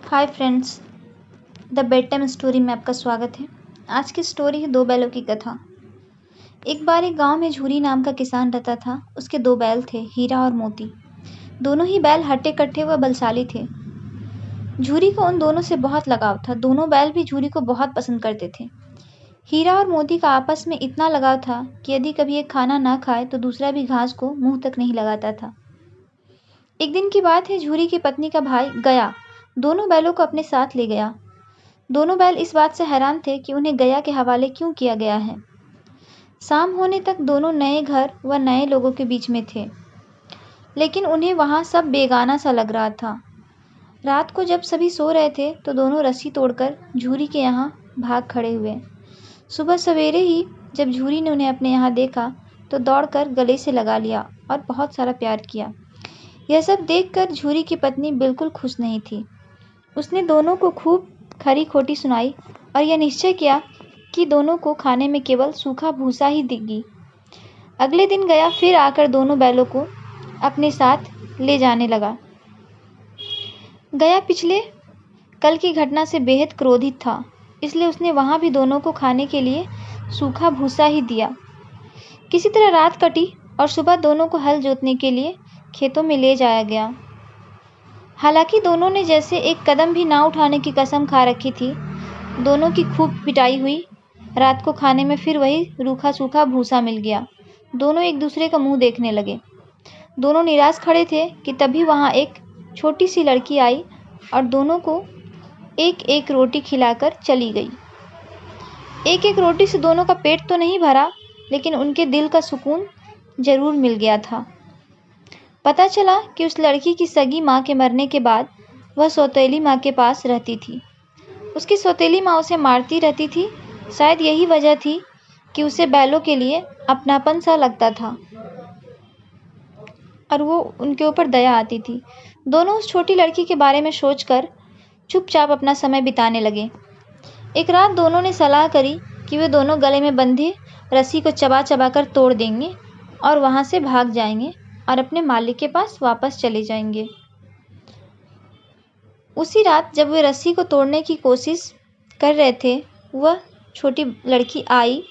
Hi friends, the bed time story में आपका स्वागत है। आज की स्टोरी है दो बैलों की कथा। एक बार एक गांव में झूरी नाम का किसान रहता था। उसके दो बैल थे, हीरा और मोती। दोनों ही बैल हट्टे कट्टे व बलशाली थे। झूरी को उन दोनों से बहुत लगाव था। दोनों बैल भी झूरी को बहुत पसंद करते थे। हीरा और मोती का आपस में इतना लगाव था कि यदि कभी एक खाना ना खाए तो दूसरा भी घास को मुंह तक नहीं लगाता था। एक दिन की बात है, झूरी की पत्नी का भाई गया दोनों बैलों को अपने साथ ले गया। दोनों बैल इस बात से हैरान थे कि उन्हें गया के हवाले क्यों किया गया है। शाम होने तक दोनों नए घर व नए लोगों के बीच में थे, लेकिन उन्हें वहां सब बेगाना सा लग रहा था। रात को जब सभी सो रहे थे तो दोनों रस्सी तोड़कर झूरी के यहाँ भाग खड़े हुए। सुबह सवेरे ही जब झूरी ने उन्हें अपने यहाँ देखा तो दौड़कर गले से लगा लिया और बहुत सारा प्यार किया। यह सब देखकर झूरी की पत्नी बिल्कुल खुश नहीं थी। उसने दोनों को खूब खरी खोटी सुनाई और यह निश्चय किया कि दोनों को खाने में केवल सूखा भूसा ही देगी। अगले दिन गया फिर आकर दोनों बैलों को अपने साथ ले जाने लगा। गया पिछले कल की घटना से बेहद क्रोधित था, इसलिए उसने वहां भी दोनों को खाने के लिए सूखा भूसा ही दिया। किसी तरह रात कटी और सुबह दोनों को हल जोतने के लिए खेतों में ले जाया गया। हालांकि दोनों ने जैसे एक कदम भी ना उठाने की कसम खा रखी थी। दोनों की खूब पिटाई हुई। रात को खाने में फिर वही रूखा सूखा भूसा मिल गया। दोनों एक दूसरे का मुंह देखने लगे। दोनों निराश खड़े थे कि तभी वहां एक छोटी सी लड़की आई और दोनों को एक एक रोटी खिलाकर चली गई। एक एक रोटी से दोनों का पेट तो नहीं भरा, लेकिन उनके दिल का सुकून जरूर मिल गया था। पता चला कि उस लड़की की सगी माँ के मरने के बाद वह सौतेली माँ के पास रहती थी। उसकी सौतेली माँ उसे मारती रहती थी। शायद यही वजह थी कि उसे बैलों के लिए अपनापन सा लगता था और वो उनके ऊपर दया आती थी। दोनों उस छोटी लड़की के बारे में सोचकर चुपचाप अपना समय बिताने लगे। एक रात दोनों ने सलाह करी कि वे दोनों गले में बंधे रस्सी को चबा चबा कर तोड़ देंगे और वहां से भाग जाएंगे और अपने मालिक के पास वापस चले जाएंगे। उसी रात जब वे रस्सी को तोड़ने की कोशिश कर रहे थे, वह छोटी लड़की आई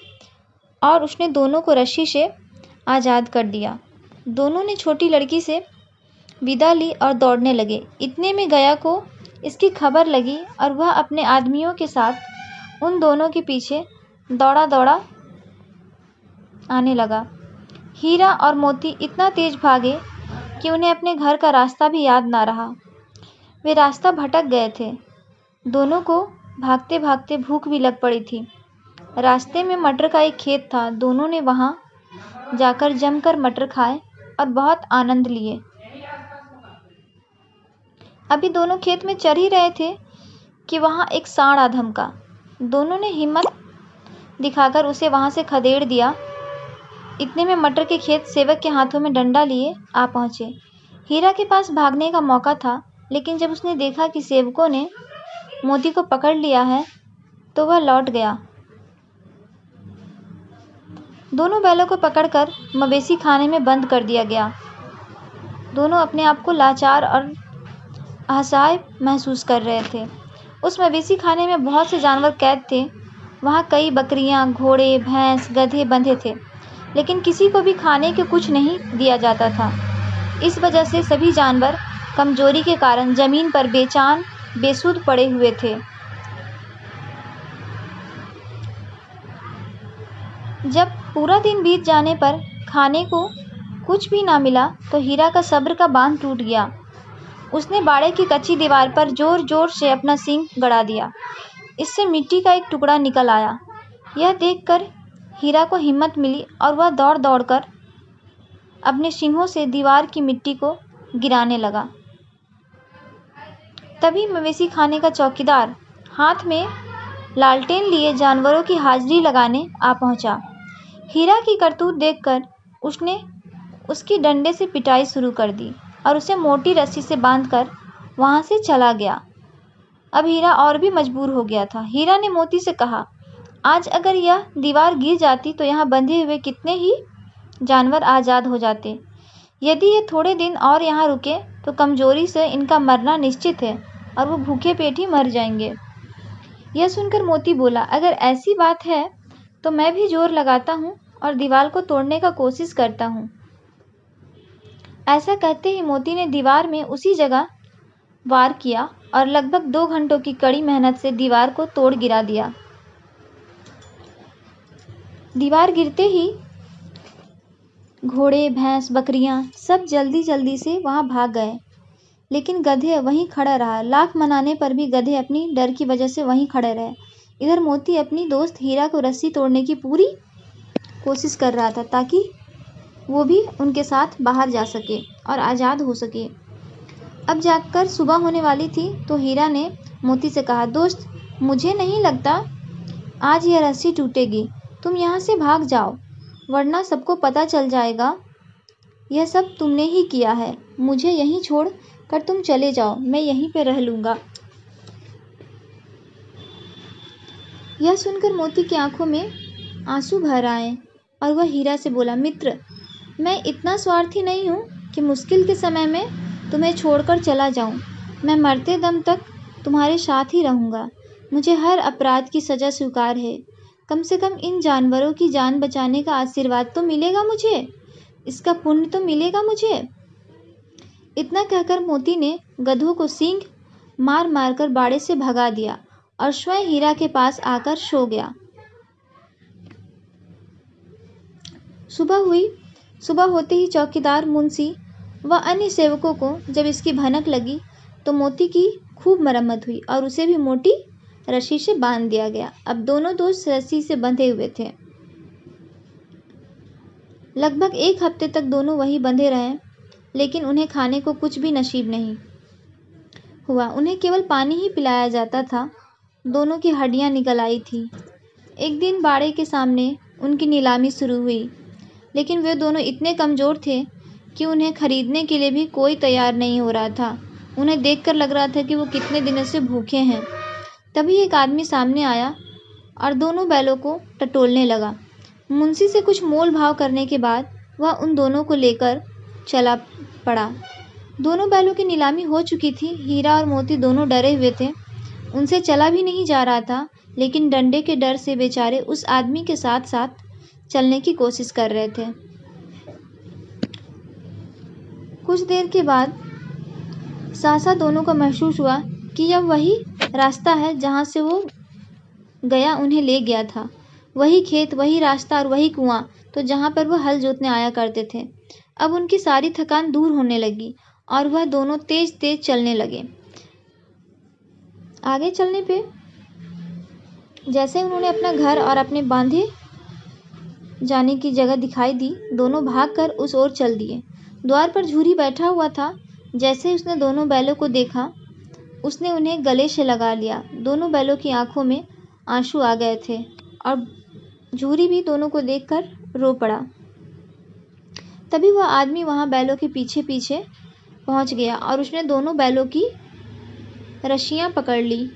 और उसने दोनों को रस्सी से आज़ाद कर दिया। दोनों ने छोटी लड़की से विदा ली और दौड़ने लगे। इतने में गया को इसकी खबर लगी और वह अपने आदमियों के साथ उन दोनों के पीछे दौड़ा दौड़ा आने लगा। हीरा और मोती इतना तेज भागे कि उन्हें अपने घर का रास्ता भी याद ना रहा। वे रास्ता भटक गए थे। दोनों को भागते भागते भूख भी लग पड़ी थी। रास्ते में मटर का एक खेत था। दोनों ने वहां जाकर जमकर मटर खाए और बहुत आनंद लिए। अभी दोनों खेत में चर ही रहे थे कि वहां एक सांड आ धमका। दोनों ने हिम्मत दिखाकर उसे वहां से खदेड़ दिया। इतने में मटर के खेत सेवक के हाथों में डंडा लिए आ पहुंचे। हीरा के पास भागने का मौका था, लेकिन जब उसने देखा कि सेवकों ने मोती को पकड़ लिया है तो वह लौट गया। दोनों बैलों को पकड़कर मवेशी खाने में बंद कर दिया गया। दोनों अपने आप को लाचार और असहाय महसूस कर रहे थे। उस मवेशी खाने में बहुत से जानवर कैद थे। वहां कई बकरियां, घोड़े, भैंस, गधे बंधे थे, लेकिन किसी को भी खाने के कुछ नहीं दिया जाता था। इस वजह से सभी जानवर कमजोरी के कारण जमीन पर बेचान बेसुध पड़े हुए थे। जब पूरा दिन बीत जाने पर खाने को कुछ भी ना मिला तो हीरा का सब्र का बांध टूट गया। उसने बाड़े की कच्ची दीवार पर जोर जोर से अपना सींग गड़ा दिया। इससे मिट्टी का एक टुकड़ा निकल आया। यह देखकर हीरा को हिम्मत मिली और वह दौड़ दौड़कर अपने सींगों से दीवार की मिट्टी को गिराने लगा। तभी मवेशी खाने का चौकीदार हाथ में लालटेन लिए जानवरों की हाजिरी लगाने आ पहुंचा। हीरा की करतूत देखकर उसने उसकी डंडे से पिटाई शुरू कर दी और उसे मोटी रस्सी से बांधकर वहां से चला गया। अब हीरा और भी मजबूर हो गया था। हीरा ने मोती से कहा, आज अगर यह दीवार गिर जाती तो यहाँ बंधे हुए कितने ही जानवर आज़ाद हो जाते। यदि ये थोड़े दिन और यहाँ रुके तो कमजोरी से इनका मरना निश्चित है। और वो भूखे पेट ही मर जाएंगे। यह सुनकर मोती बोला, अगर ऐसी बात है तो मैं भी जोर लगाता हूँ और दीवार को तोड़ने का कोशिश करता हूँ। ऐसा कहते ही मोती ने दीवार में उसी जगह वार किया और लगभग 2 घंटों की कड़ी मेहनत से दीवार को तोड़ गिरा दिया। दीवार गिरते ही घोड़े, भैंस, बकरियां सब जल्दी जल्दी से वहां भाग गए, लेकिन गधे वहीं खड़ा रहा। लाख मनाने पर भी गधे अपनी डर की वजह से वहीं खड़े रहे। इधर मोती अपनी दोस्त हीरा को रस्सी तोड़ने की पूरी कोशिश कर रहा था ताकि वो भी उनके साथ बाहर जा सके और आज़ाद हो सके। अब जाकर सुबह होने वाली थी तो हीरा ने मोती से कहा, दोस्त, मुझे नहीं लगता आज यह रस्सी टूटेगी। तुम यहाँ से भाग जाओ, वरना सबको पता चल जाएगा यह सब तुमने ही किया है। मुझे यहीं छोड़ कर तुम चले जाओ, मैं यहीं पे रह लूँगा। यह सुनकर मोती की आंखों में आंसू भर आए और वह हीरा से बोला, मित्र, मैं इतना स्वार्थी नहीं हूँ कि मुश्किल के समय में तुम्हें छोड़कर चला जाऊँ। मैं मरते दम तक तुम्हारे साथ ही रहूँगा। मुझे हर अपराध की सज़ा स्वीकार है। कम से कम इन जानवरों की जान बचाने का आशीर्वाद तो मिलेगा मुझे, इसका पुण्य तो मिलेगा मुझे। इतना कहकर मोती ने गधों को सींग मार मार कर बाड़े से भगा दिया और स्वयं हीरा के पास आकर सो गया। सुबह हुई। सुबह होते ही चौकीदार, मुंशी व अन्य सेवकों को जब इसकी भनक लगी तो मोती की खूब मरम्मत हुई और उसे भी मोटी रस्सी से बांध दिया गया। अब दोनों दोस्त रस्सी से बंधे हुए थे। लगभग 1 हफ्ते तक दोनों वहीं बंधे रहे, लेकिन उन्हें खाने को कुछ भी नसीब नहीं हुआ। उन्हें केवल पानी ही पिलाया जाता था। दोनों की हड्डियां निकल आई थी। एक दिन बाड़े के सामने उनकी नीलामी शुरू हुई, लेकिन वे दोनों इतने कमज़ोर थे कि उन्हें खरीदने के लिए भी कोई तैयार नहीं हो रहा था। उन्हें देखकर लग रहा था कि वो कितने दिनों से भूखे हैं। तभी एक आदमी सामने आया और दोनों बैलों को टटोलने लगा। मुंशी से कुछ मोल भाव करने के बाद वह उन दोनों को लेकर चला पड़ा। दोनों बैलों की नीलामी हो चुकी थी। हीरा और मोती दोनों डरे हुए थे। उनसे चला भी नहीं जा रहा था, लेकिन डंडे के डर से बेचारे उस आदमी के साथ साथ चलने की कोशिश कर रहे थे। कुछ देर के बाद सहसा दोनों को महसूस हुआ कि यह वही रास्ता है जहाँ से वो गया उन्हें ले गया था। वही खेत, वही रास्ता और वही कुआं, तो जहाँ पर वह हल जोतने आया करते थे। अब उनकी सारी थकान दूर होने लगी और वह दोनों तेज तेज चलने लगे। आगे चलने पे जैसे उन्होंने अपना घर और अपने बांधे जाने की जगह दिखाई दी, दोनों भागकर उस ओर चल दिए। द्वार पर झूरी बैठा हुआ था। जैसे उसने दोनों बैलों को देखा, उसने उन्हें गले से लगा लिया। दोनों बैलों की आंखों में आंसू आ गए थे और झूरी भी दोनों को देखकर रो पड़ा। तभी वह आदमी वहां बैलों के पीछे पीछे पहुंच गया और उसने दोनों बैलों की रस्सियां पकड़ ली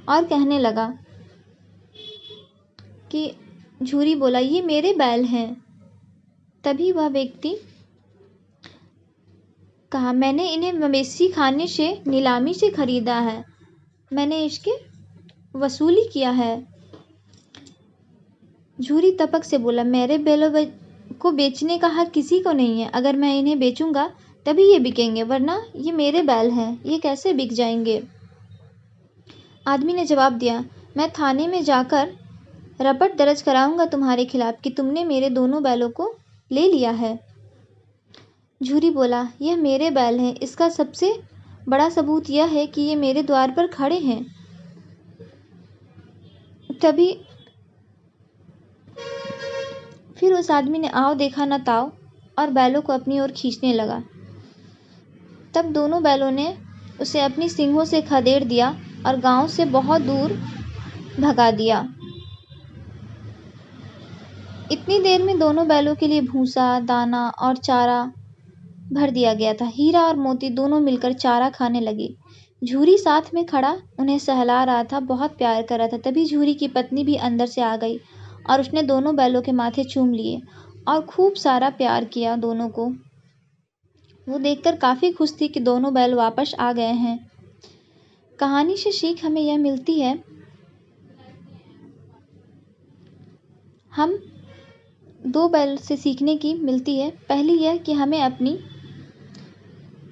और कहने लगा कि झूरी बोला, ये मेरे बैल हैं। तभी वह व्यक्ति कहा, मैंने इन्हें मवेशी खाने से नीलामी से खरीदा है। मैंने इसके वसूली किया है। झूरी तपक से बोला, मेरे बैलों को बेचने का हक किसी को नहीं है। अगर मैं इन्हें बेचूंगा तभी ये बिकेंगे, वरना ये मेरे बैल हैं, ये कैसे बिक जाएंगे। आदमी ने जवाब दिया, मैं थाने में जाकर रपट दर्ज कराऊंगा तुम्हारे खिलाफ कि तुमने मेरे दोनों बैलों को ले लिया है। झूरी बोला, यह मेरे बैल हैं। इसका सबसे बड़ा सबूत यह है कि ये मेरे द्वार पर खड़े हैं। तभी फिर उस आदमी ने आओ देखा न ताओ और बैलों को अपनी ओर खींचने लगा। तब दोनों बैलों ने उसे अपनी सींगों से खदेड़ दिया और गांव से बहुत दूर भगा दिया। इतनी देर में दोनों बैलों के लिए भूसा, दाना और चारा भर दिया गया था। हीरा और मोती दोनों मिलकर चारा खाने लगे। झूरी साथ में खड़ा उन्हें सहला रहा था, बहुत प्यार कर रहा था। तभी झूरी की पत्नी भी अंदर से आ गई और उसने दोनों बैलों के माथे चूम लिए और खूब सारा प्यार किया दोनों को। वो देखकर काफ़ी खुश थी कि दोनों बैल वापस आ गए हैं। कहानी से सीख हमें यह मिलती है, हम दो बैल से सीखने की मिलती है। पहली यह कि हमें अपनी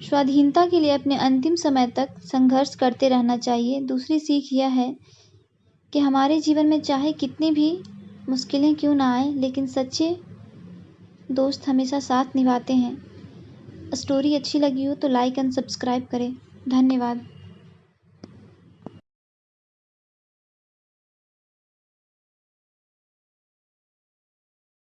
स्वाधीनता के लिए अपने अंतिम समय तक संघर्ष करते रहना चाहिए। दूसरी सीख यह है कि हमारे जीवन में चाहे कितनी भी मुश्किलें क्यों ना आए, लेकिन सच्चे दोस्त हमेशा साथ निभाते हैं। स्टोरी अच्छी लगी हो तो लाइक एंड सब्सक्राइब करें। धन्यवाद।